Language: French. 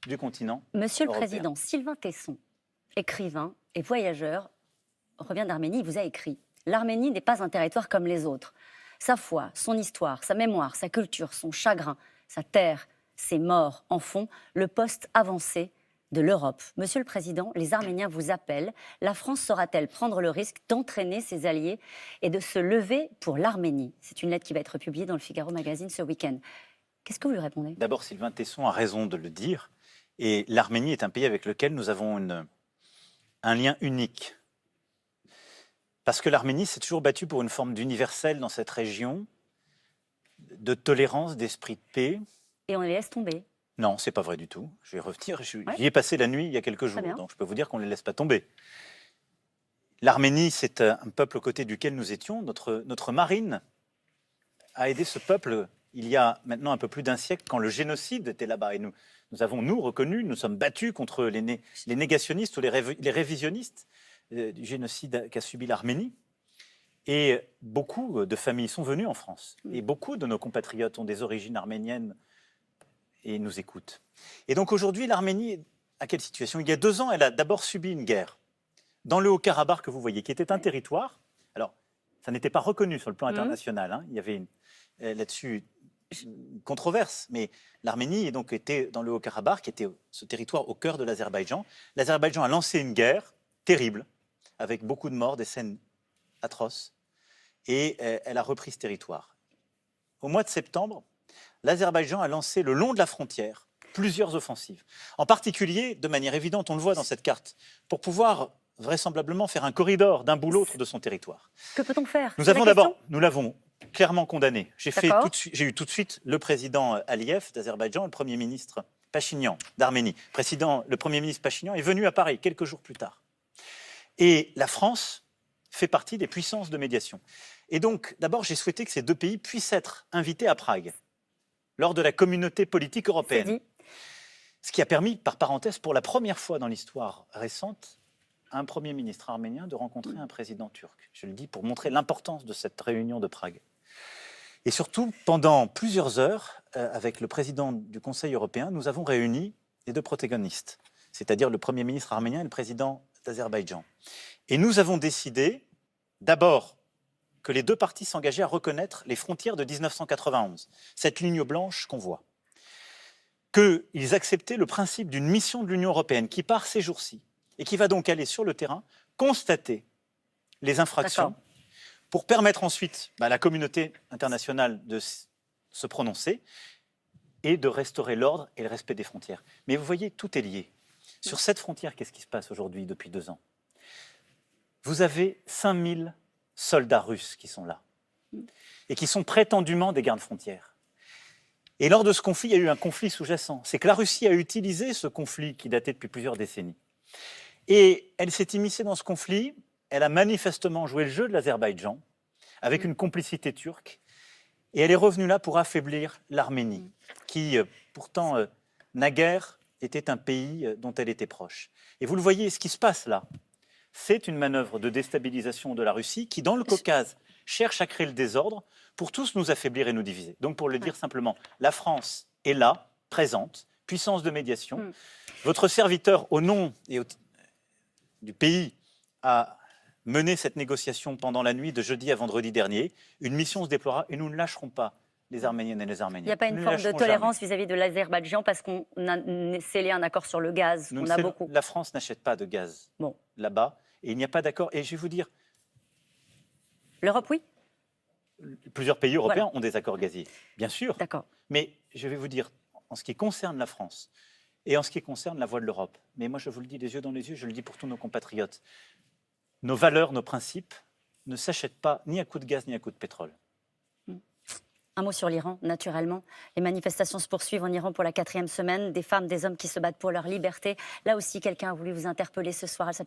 du continent Monsieur le européen. Président, Sylvain Tesson, écrivain et voyageur, revient d'Arménie, il vous a écrit « L'Arménie n'est pas un territoire comme les autres. Sa foi, son histoire, sa mémoire, sa culture, son chagrin, sa terre, ses morts en font le poste avancé de l'Europe. Monsieur le Président, les Arméniens vous appellent. La France saura-t-elle prendre le risque d'entraîner ses alliés et de se lever pour l'Arménie ?» C'est une lettre qui va être publiée dans le Figaro Magazine ce week-end. Qu'est-ce que vous lui répondez? D'abord, Sylvain Tesson a raison de le dire. Et l'Arménie est un pays avec lequel nous avons un lien unique. Parce que l'Arménie s'est toujours battue pour une forme d'universel dans cette région, de tolérance, d'esprit de paix. Et on les laisse tomber. Non, c'est pas vrai du tout. Je vais revenir. J'y ai passé la nuit il y a quelques jours, donc je peux vous dire qu'on ne les laisse pas tomber. L'Arménie, c'est un peuple aux côtés duquel nous étions. Notre marine a aidé ce peuple il y a maintenant un peu plus d'un siècle, quand le génocide était là-bas. Et nous avons, nous, reconnu, nous sommes battus contre les négationnistes ou les révisionnistes du génocide qu'a subi l'Arménie. Et beaucoup de familles sont venues en France. Et beaucoup de nos compatriotes ont des origines arméniennes et nous écoutent. Et donc aujourd'hui, l'Arménie, à quelle situation? Il y a 2 ans, elle a d'abord subi une guerre dans le Haut-Karabakh que vous voyez, qui était un territoire. Alors, ça n'était pas reconnu sur le plan international. Hein. Il y avait là-dessus une controverse, mais l'Arménie donc était dans le Haut-Karabakh, qui était ce territoire au cœur de l'Azerbaïdjan. L'Azerbaïdjan a lancé une guerre terrible, avec beaucoup de morts, des scènes atroces, et elle a repris ce territoire. Au mois de septembre, l'Azerbaïdjan a lancé le long de la frontière plusieurs offensives, en particulier, de manière évidente, on le voit dans cette carte, pour pouvoir vraisemblablement faire un corridor d'un bout à l'autre de son territoire. Que peut-on faire? Nous l'avons clairement condamné. J'ai eu tout de suite le président Aliyev d'Azerbaïdjan, le Premier ministre Pachinian d'Arménie. Le Premier ministre Pachinian est venu à Paris quelques jours plus tard. Et la France fait partie des puissances de médiation. Et donc, d'abord, j'ai souhaité que ces 2 pays puissent être invités à Prague, lors de la communauté politique européenne. Ce qui a permis, par parenthèse, pour la première fois dans l'histoire récente, à un Premier ministre arménien de rencontrer un président turc. Je le dis pour montrer l'importance de cette réunion de Prague. Et surtout, pendant plusieurs heures, avec le président du Conseil européen, nous avons réuni les 2 protagonistes, c'est-à-dire le Premier ministre arménien et le président d'Azerbaïdjan. Et nous avons décidé, d'abord, que les 2 parties s'engageaient à reconnaître les frontières de 1991, cette ligne blanche qu'on voit. Qu'ils acceptaient le principe d'une mission de l'Union européenne qui part ces jours-ci et qui va donc aller sur le terrain constater les infractions pour permettre ensuite à la communauté internationale de se prononcer et de restaurer l'ordre et le respect des frontières. Mais vous voyez, tout est lié. Sur cette frontière, qu'est-ce qui se passe aujourd'hui depuis 2 ans? Vous avez 5000 soldats russes qui sont là et qui sont prétendument des gardes-frontières. Et lors de ce conflit, il y a eu un conflit sous-jacent. C'est que la Russie a utilisé ce conflit qui datait depuis plusieurs décennies. Et elle s'est immiscée dans ce conflit, elle a manifestement joué le jeu de l'Azerbaïdjan avec une complicité turque, et elle est revenue là pour affaiblir l'Arménie, qui pourtant, naguère, était un pays dont elle était proche. Et vous le voyez, ce qui se passe là, c'est une manœuvre de déstabilisation de la Russie qui, dans le Caucase, cherche à créer le désordre pour tous nous affaiblir et nous diviser. Donc, pour le dire simplement, la France est là, présente, puissance de médiation. Votre serviteur, au nom du pays, a mené cette négociation pendant la nuit de jeudi à vendredi dernier. Une mission se déploiera et nous ne lâcherons pas les Arméniennes et les Arméniens. Il n'y a pas une forme de tolérance vis-à-vis de l'Azerbaïdjan parce qu'on a scellé un accord sur le gaz. La France n'achète pas de gaz là-bas et il n'y a pas d'accord. Et je vais vous dire... L'Europe, oui. Plusieurs pays européens ont des accords gaziers, bien sûr. D'accord. Mais je vais vous dire, en ce qui concerne la France et en ce qui concerne la voie de l'Europe, mais moi je vous le dis les yeux dans les yeux, je le dis pour tous nos compatriotes, nos valeurs, nos principes ne s'achètent pas ni à coup de gaz ni à coup de pétrole. Un mot sur l'Iran, naturellement. Les manifestations se poursuivent en Iran pour la 4e semaine. Des femmes, des hommes qui se battent pour leur liberté. Là aussi, quelqu'un a voulu vous interpeller ce soir. Elle s'appelle